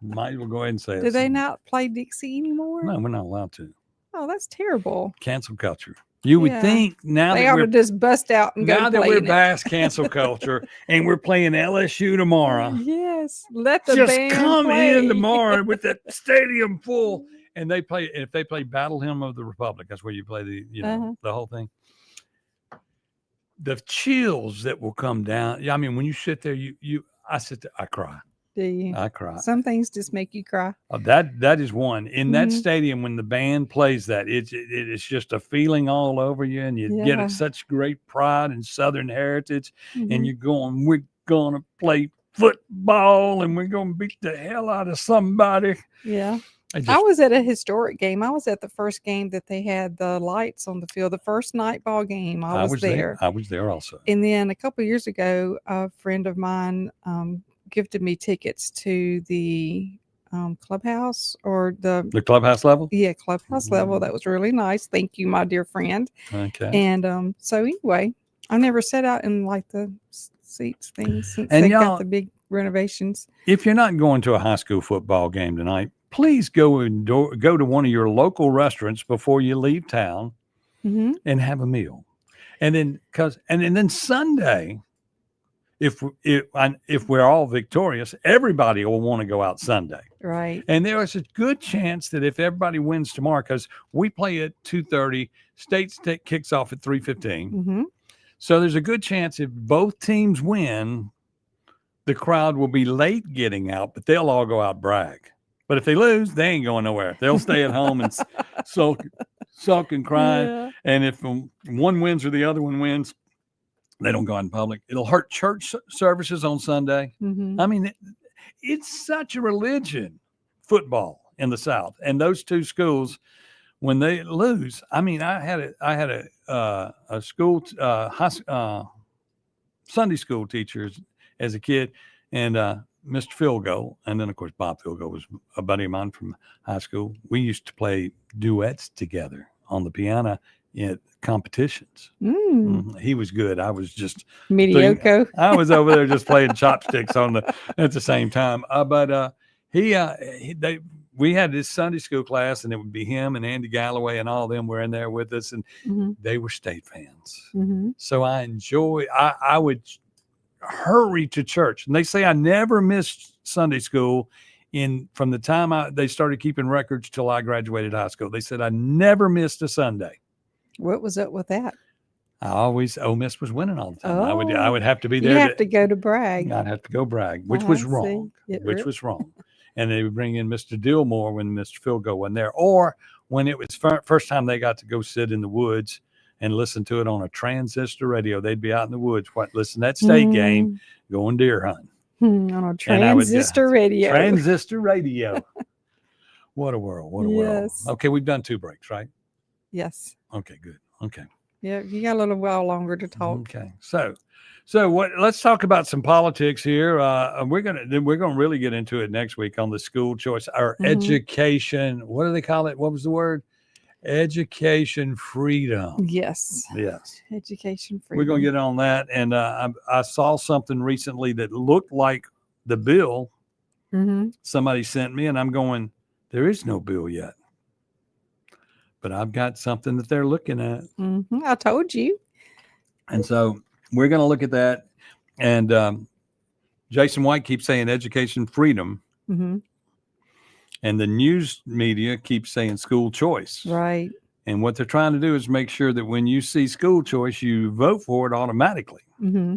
Might as well go ahead and say it. Do they not play Dixie anymore? No, we're not allowed to. Oh, that's terrible. Cancel culture. You would Yeah. think now They that ought to we're just bust out and go now that play we're in it. past cancel culture and we're playing LSU tomorrow. Yes, let the Just band come play. in tomorrow with that stadium full, and they play. If they play Battle Hymn of the Republic, that's where you play Uh-huh. the whole thing. The chills that will come down. Yeah, I mean, when you sit there, I sit there, I cry. Do you? I cry. Some things just make you cry. That is one in that Mhm. stadium when the band plays that. It's just a feeling all over you, and you get Yeah. such great pride and Southern heritage, Mhm. and you're going, we're gonna play football, and we're gonna beat the hell out of somebody. Yeah. I I just- was at a historic game. I was at the first game that they had the lights on the field. The first night ball game. I was there. I was there also. And then a couple years ago, a friend of mine gifted me tickets to the clubhouse or The clubhouse level. clubhouse level. That was really nice. Thank you, my dear friend. Okay. And so anyway, I never sat out in like the seats things since And they y'all- got the big renovations. If you're not going to a high school football game tonight, please go to one of your local restaurants before you leave town Hmm. and have a meal. And then then Sunday, if we're all victorious, everybody will want to go out Sunday. Right. And there is a good chance that if everybody wins tomorrow, because we play at 2:30, State kicks off at 3:15. Hmm. So there's a good chance if both teams win, the crowd will be late getting out, but they'll all go out and brag. But if they lose, they ain't going nowhere. They'll stay at home and sulk and cry. Yeah. And if one wins or the other one wins, they don't go out in public. It'll hurt church services on Sunday. Hmm. I mean, it's such a religion, football in the South, and those two schools, when they lose, I mean, I had a school Sunday school teacher as a kid, and Mr. Philgo, and then of course Bob Philgo was a buddy of mine from high school. We used to play duets together on the piano at competitions. Mm. He was good. I was just Mediocre. I was over there just playing chopsticks at the same time. We had this Sunday school class, and it would be him and Andy Galloway and all of them were in there with us, and Mhm. they were State fans. Mhm. So I would hurry to church, and they say I never missed Sunday school from the time they started keeping records till I graduated high school. They said I never missed a Sunday. What was up with that? Ole Miss was winning all the time. I Oh. would have to be You there. have to go to brag. I'd have to go brag, which I was see. wrong. It Which really- was wrong. And they would bring in Mr. Dillmore when Mr. Philgo wasn't there, or when it was first time they got to go sit in the woods and listen to it on a transistor radio. They'd be out in the woods, listen to that state game, going deer hunting. On a And I would transistor radio. Transistor radio. What a world! What a world! Yes. Okay, we've done 2 breaks, right? Yes. Okay, good. Okay. Yeah, you got a little while longer to talk. Okay, so what? Let's talk about some politics here. We're gonna really get into it next week on the school choice or Mhm. education. What do they call it? What was the word? Education freedom. Yes. Yes, Education freedom. we're gonna get on that. And I saw something recently that looked like the bill Mhm. somebody sent me, and I'm going, there is no bill yet, but I've got something that they're looking at. Mhm. I told you. And so we're going to look at that. And Jason White keeps saying education freedom, Hmm. and the news media keeps saying school choice. Right. And what they're trying to do is make sure that when you see school choice, you vote for it automatically. Hmm.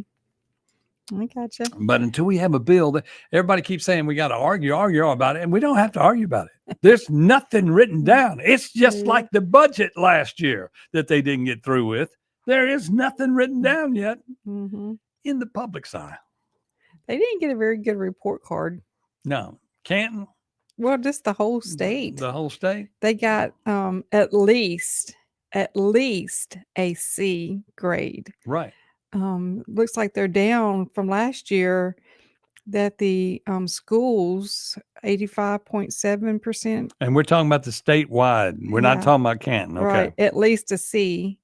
I gotcha. But until we have a bill, that everybody keeps saying we got to argue about it, and we don't have to argue about it. There's nothing written down. It's just like the budget last year that they didn't get through with. There is nothing written down yet Mm-hmm. in the public's eye. They didn't get a very good report card. No, Canton, Well, just the whole state. the whole state. They got at least a C grade. Right. Looks like they're down from last year. That the schools 85.7%. And we're talking about the statewide. We're not Yeah. talking about Canton. Okay. Right, at least a C,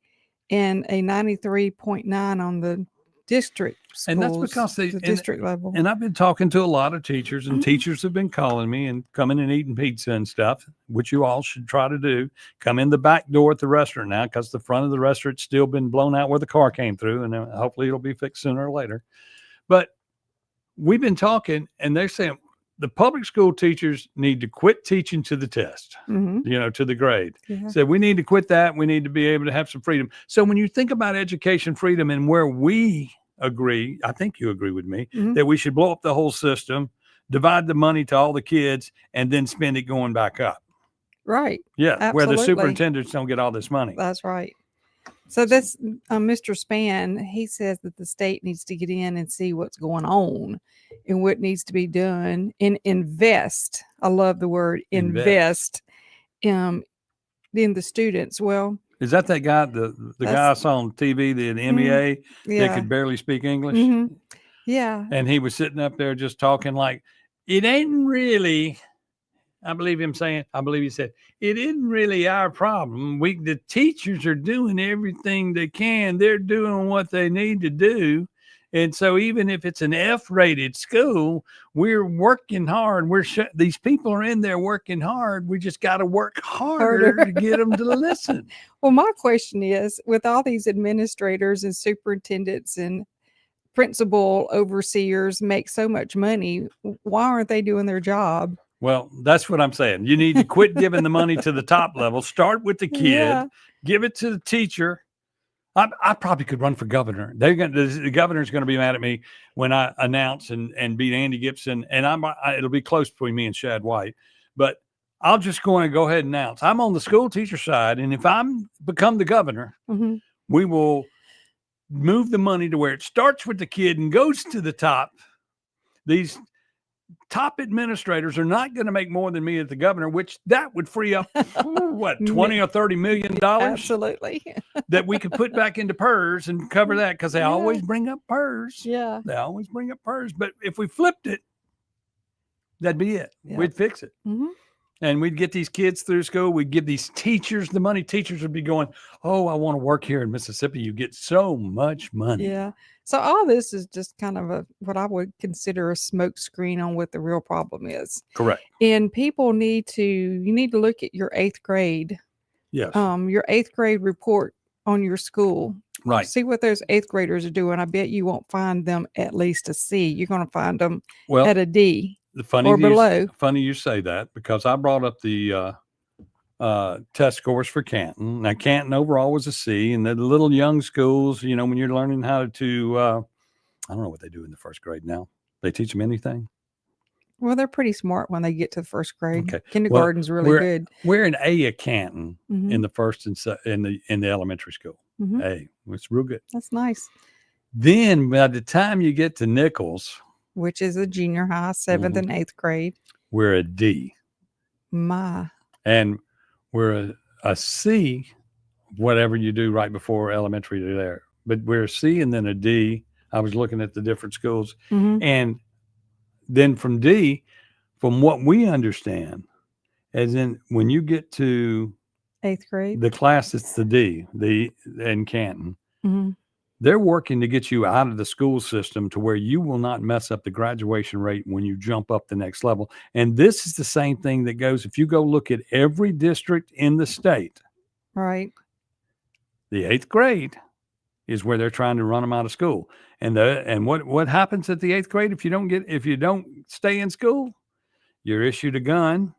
and a 93.9 on the district schools. And that's because the district level. And I've been talking to a lot of teachers, and teachers have been calling me and coming and eating pizza and stuff, which you all should try to do. Come in the back door at the restaurant now, because the front of the restaurant's still been blown out where the car came through, and then hopefully it'll be fixed sooner or later. But we've been talking, and they're saying the public school teachers need to quit teaching to the test, Mhm. to the grade. Yeah. So we need to quit that. We need to be able to have some freedom. So when you think about education freedom and where we agree, I think you agree with me, Mhm. that we should blow up the whole system, divide the money to all the kids, and then spend it going back up. Right. Yeah, where the Absolutely. superintendents don't get all this money. That's right. So that's Mr. Spann. He says that the state needs to get in and see what's going on and what needs to be done and invest. I love the word invest, in the students. Well, Is that guy, the guy I That's- saw on TV, the MEA, that yeah. could barely speak English? Mhm. Yeah. And he was sitting up there just talking like, it ain't really, I believe he said, it isn't really our problem. The teachers are doing everything they can. They're doing what they need to do. And so even if it's an F-rated school, we're working hard. These people are in there working hard. We just got to work harder to get them to listen. Well, my question is, with all these administrators and superintendents and principal overseers make so much money, why aren't they doing their job? Well, that's what I'm saying. You need to quit giving the money to the top level. Start with the kid. Yeah. Give it to the teacher. I probably could run for governor. The governor's going to be mad at me when I announce and beat Andy Gibson, and it'll be close between me and Shad White. But I'll just go ahead and announce I'm on the school teacher side, and if I'm become the governor, Mhm. we will move the money to where it starts with the kid and goes to the top. These top administrators are not going to make more than me as the governor, which that would free up what, 20 or 30 million dollars Absolutely. that we could put back into PERS and cover that, because they always bring up PERS. Yeah. They always bring up PERS. But if we flipped it, that'd be it. Yeah. We'd fix it. Mhm. And we'd get these kids through school. We'd give these teachers the money. Teachers would be going, oh, I want to work here in Mississippi. You get so much money. Yeah. So all this is just kind of what I would consider a smoke screen on what the real problem is. Correct. And people need to look at your 8th grade. Yes. Your 8th grade report on your school. Right. See what those 8th graders are doing. I bet you won't find them at least a C. You're going to find them at a D or below. Funny you say that, because I brought up the test scores for Canton. Now, Canton overall was a C, and the little young schools, when you're learning how to, I don't know what they do in the first grade now. They teach them anything? Well, they're pretty smart when they get to the 1st grade. Okay. Kindergarten's Well, really good. We're an A at Canton Mhm. in the first and in the elementary school. Mhm. A, it's real good. That's nice. Then by the time you get to Nichols, Which is a junior high, 7th Mhm. and 8th grade. we're a D. My. And we're a C, whatever you do right before elementary to there. But we're a C and then a D. I was looking at the different schools. Mhm. And then from D, from what we understand, as in when you get to 8th grade. the class that's the D, in Canton, Mhm. they're working to get you out of the school system to where you will not mess up the graduation rate when you jump up the next level. And this is the same thing that goes, if you go look at every district in the state, Right. the 8th grade is where they're trying to run them out of school. And what happens at the 8th grade if you don't stay in school? You're issued a gun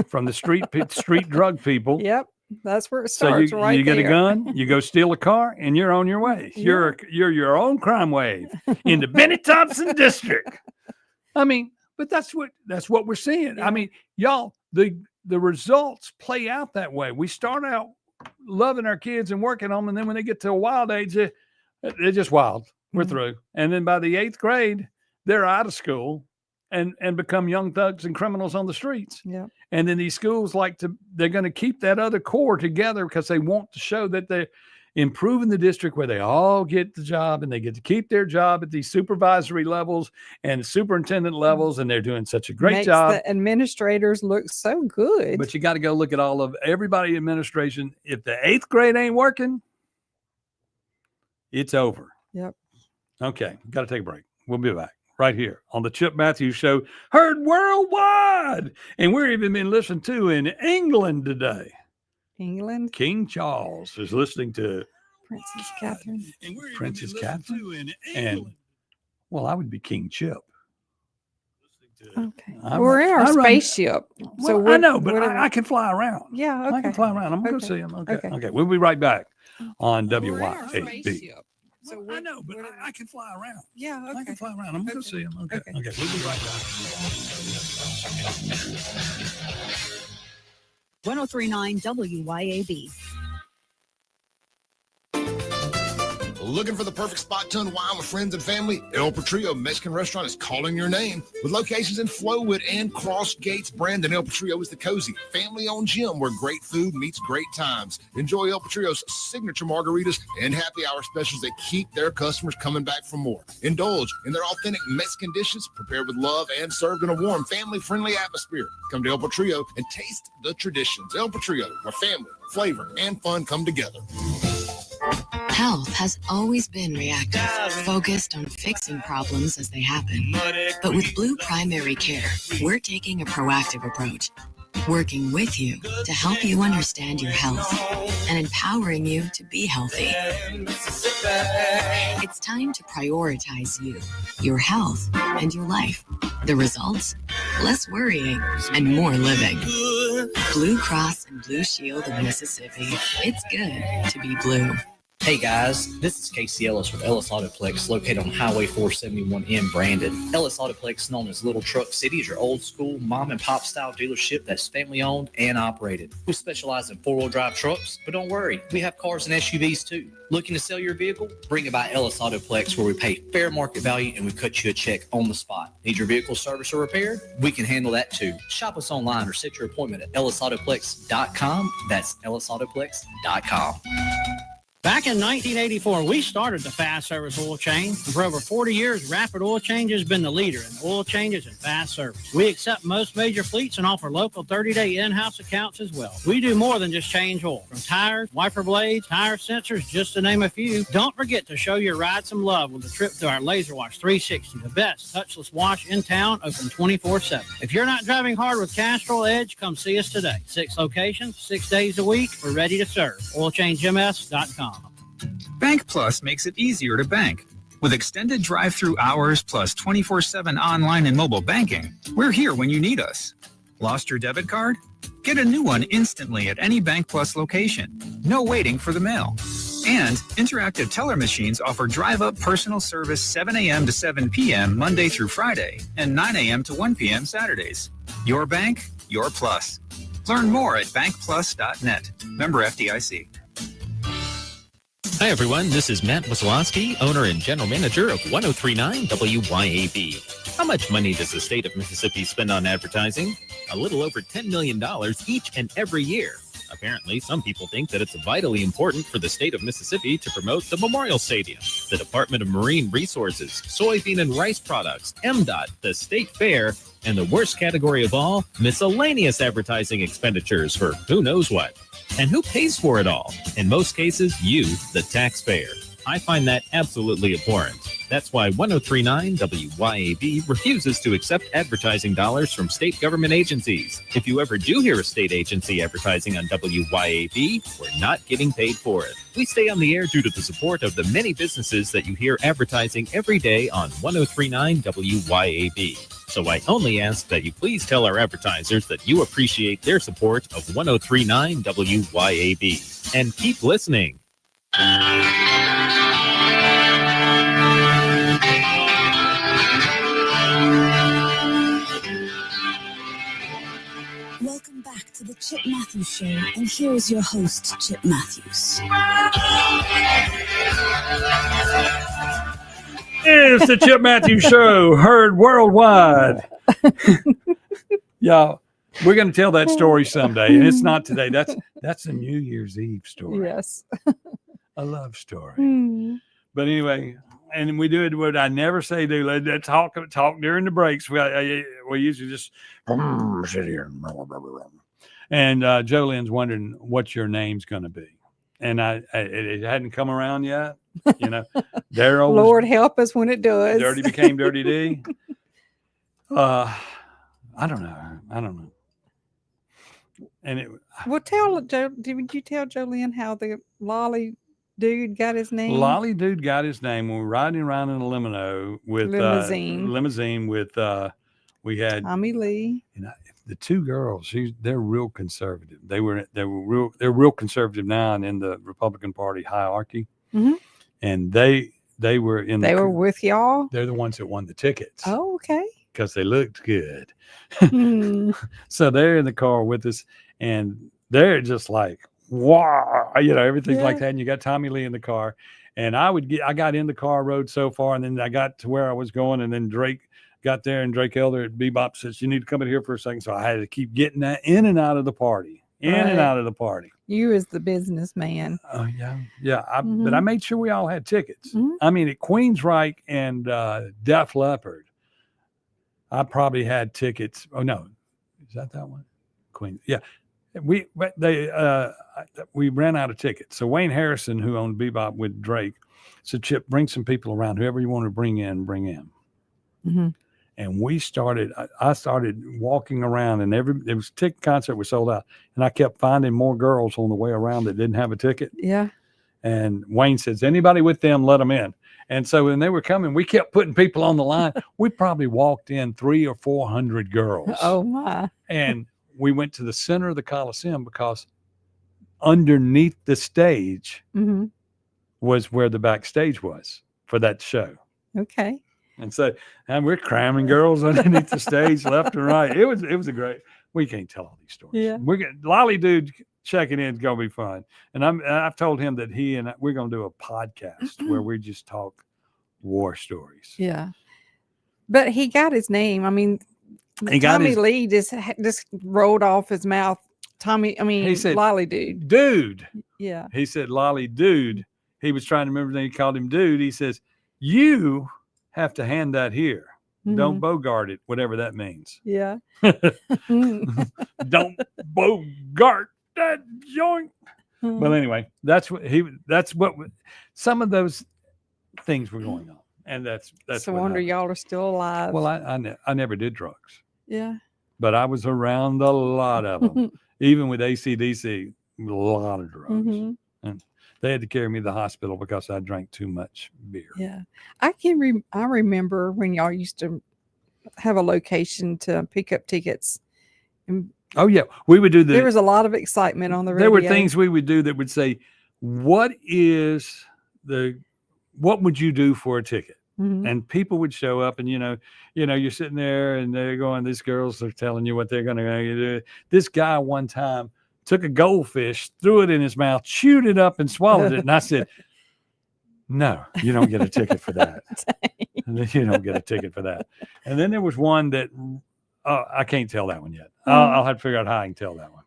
from the street drug people. Yep. That's where it So starts, right you get a there. gun, you go steal a car, and you're on your way. You're your own crime wave in the Benny Thompson district. I mean, but that's what we're seeing. Yeah. I mean, y'all, the results play out that way. We start out loving our kids and working on them, and then when they get to a wild age, they're just wild. We're through. And then by the 8th grade, they're out of school and become young thugs and criminals on the streets. Yeah. And then these schools they're going to keep that other core together because they want to show that they're improving the district where they all get the job and they get to keep their job at these supervisory levels and superintendent levels. And they're doing such a great Makes job. the administrators look so good. But you got to go look at all of everybody in administration. If the 8th grade ain't working, it's over. Yep. Okay. Got to take a break. We'll be back right here on the Chip Matthews Show, heard worldwide. And we're even been listened to in England today. England? King Charles is listening to Princess Catherine. Princess Catherine. And, well, I would be King Chip. Okay. We're in our spaceship. So I know, but I can fly around. Yeah, okay. I can fly around. I'm going to go see him. Okay. We'll be right back on WYAB. So I know, but I can fly around. Yeah, okay. I can fly around. I'm going to see him. Okay. We'll be right back. 1039 WYAB. Looking for the perfect spot to unwind with friends and family? El Patrio Mexican Restaurant is calling your name. With locations in Flowood and Cross Gates, Brandon, El Patrio is the cozy, family-owned gym where great food meets great times. Enjoy El Patrio's signature margaritas and happy hour specials that keep their customers coming back for more. Indulge in their authentic Mexican dishes prepared with love and served in a warm, family-friendly atmosphere. Come to El Patrio and taste the traditions. El Patrio, where family, flavor, and fun come together. Health has always been reactive, focused on fixing problems as they happen. But with Blue Primary Care, we're taking a proactive approach, working with you to help you understand your health and empowering you to be healthy. It's time to prioritize you, your health, and your life. The results? Less worrying and more living. Blue Cross and Blue Shield of Mississippi. It's good to be blue. Hey guys, this is Casey Ellis with Ellis Autoplex, located on Highway 471 in Brandon. Ellis Autoplex, known as Little Truck City, is your old school mom and pop style dealership that's family owned and operated. We specialize in 4-wheel drive trucks, but don't worry, we have cars and SUVs too. Looking to sell your vehicle? Bring it by Ellis Autoplex, where we pay fair market value and we cut you a check on the spot. Need your vehicle serviced or repaired? We can handle that too. Shop us online or set your appointment at ellisautoplex.com. That's ellisautoplex.com. Back in 1984, we started the Fast Service Oil Change. For over 40 years, Rapid Oil Change has been the leader in oil changes and fast service. We accept most major fleets and offer local 30-day in-house accounts as well. We do more than just change oil. From tires, wiper blades, tire sensors, just to name a few. Don't forget to show your ride some love with a trip to our Laser Wash 360, the best touchless wash in town, open 24/7. If you're not driving hard with Castrol Edge, come see us today. 6 locations, 6 days a week. We're ready to serve. OilChangeMS.com. Bank Plus makes it easier to bank. With extended drive-through hours plus 24/7 online and mobile banking, we're here when you need us. Lost your debit card? Get a new one instantly at any Bank Plus location. No waiting for the mail. And interactive teller machines offer drive-up personal service 7 a.m. to 7 p.m. Monday through Friday and 9 a.m. to 1 p.m. Saturdays. Your bank, your plus. Learn more at bankplus.net. Member FDIC. Hi, everyone. This is Matt Wazlowski, owner and general manager of 1039 WYAB. How much money does the state of Mississippi spend on advertising? A little over $10 million each and every year. Apparently, some people think that it's vitally important for the state of Mississippi to promote the Memorial Stadium, the Department of Marine Resources, soybean and rice products, MDOT, the State Fair, and the worst category of all, miscellaneous advertising expenditures for who knows what. And who pays for it all? In most cases, you, the taxpayer. I find that absolutely abhorrent. That's why 1039 WYAB refuses to accept advertising dollars from state government agencies. If you ever do hear a state agency advertising on WYAB, we're not getting paid for it. We stay on the air due to the support of the many businesses that you hear advertising every day on 1039 WYAB. So I only ask that you please tell our advertisers that you appreciate their support of 1039 WYAB. And keep listening. Welcome back to the Chip Matthews Show, and here is your host, Chip Matthews. It's the Chip Matthews Show, heard worldwide. Y'all, we're going to tell that story someday, and it's not today. That's a New Year's Eve story. Yes. A love story. But anyway, and we do it what I never say do. Let's talk during the breaks. We usually just sit here. And Jolene's wondering what your name's going to be. And it hadn't come around yet. You know, Daryl. Lord help us when it does. Dirty became Dirty D. I don't know. And well, did you tell Jolene how the Lolly dude got his name? Lolly dude got his name when we were riding around in a limousine with we had Tommy Lee. The two girls. They're real conservative. They're real conservative now and in the Republican Party hierarchy. Mm-hmm. And they were were with y'all. They're the ones that won the tickets. Oh, okay. Because they looked good. Mm. So they're in the car with us, and they're just like, wow, everything's like that. And you got Tommy Lee in the car, and I got in the car, rode so far, and then I got to where I was going, and then Drake got there, and Drake Elder at Bebop says, "You need to come in here for a second." So I had to keep getting that in and out of the party, and out of the party. You as the businessman. Oh yeah. But I made sure we all had tickets. I mean, at Queensryche and Def Leppard, I probably had tickets. Oh no, is that one? Queen. Yeah, we ran out of tickets. So Wayne Harrison, who owned Bebop with Drake, said, "Chip, bring some people around. Whoever you want to bring in, bring in." Mm-hmm. And I started walking around, and there was ticket concert was sold out, and I kept finding more girls on the way around that didn't have a ticket. Yeah. And Wayne says, "Anybody with them, let them in." And so when they were coming, we kept putting people on the line. We probably walked in 300 or 400 girls. Oh my. And we went to the center of the Coliseum because underneath the stage was where the backstage was for that show. Okay. And so, and we're cramming girls underneath the stage, left and right. It was a great. We can't tell all these stories. Yeah. Lolly dude checking in is gonna be fun. And I've told him that we're gonna do a podcast where we just talk war stories. Yeah. But he got his name. I mean, Tommy Lee just rolled off his mouth. He said, Lolly dude. Dude. Yeah. He said, Lolly dude. He was trying to remember that he called him dude. He says, "You have to hand that here. Don't bogart it, whatever that means." Yeah. Don't bogart that joint. Well, anyway, that's what some of those things were going on. And that's no wonder y'all are still alive. Well, I never did drugs. Yeah. But I was around a lot of them. Even with AC/DC, a lot of drugs. And they had to carry me to the hospital because I drank too much beer. Yeah. I remember when y'all used to have a location to pick up tickets. And oh yeah. We would do there was a lot of excitement on the radio. There were things we would do that would say, what would you do for a ticket? And people would show up, and you're sitting there and they're going, these girls are telling you what they're going to do. This guy one time took a goldfish, threw it in his mouth, chewed it up and swallowed it. And I said, "No, you don't get a ticket for that." You don't get a ticket for that. And then there was one that I can't tell that one yet. I'll have to figure out how I can tell that one.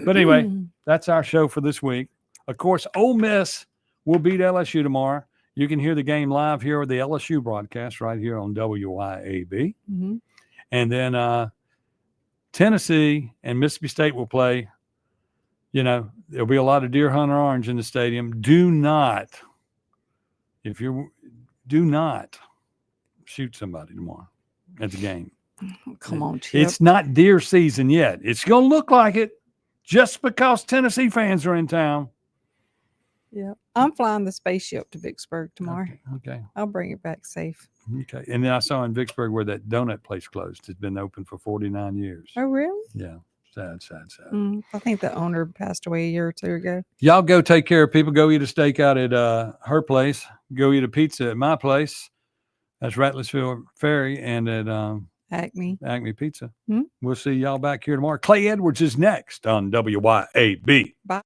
But anyway, that's our show for this week. Of course, Ole Miss will beat LSU tomorrow. You can hear the game live here with the LSU broadcast right here on WYAB. And then Tennessee and Mississippi State will play. There'll be a lot of Deer Hunter Orange in the stadium. Do not shoot somebody tomorrow at the game. Oh, come on, Chip. It's not deer season yet. It's going to look like it just because Tennessee fans are in town. Yeah. I'm flying the spaceship to Vicksburg tomorrow. Okay. I'll bring it back safe. Okay. And then I saw in Vicksburg where that donut place closed. It's been open for 49 years. Oh, really? Yeah. Sad. I think the owner passed away a year or two ago. Y'all go take care of people. Go eat a steak out at her place. Go eat a pizza at my place. That's Rattlesville Ferry and at Acme Pizza. Hmm? We'll see y'all back here tomorrow. Clay Edwards is next on WYAB. Bye.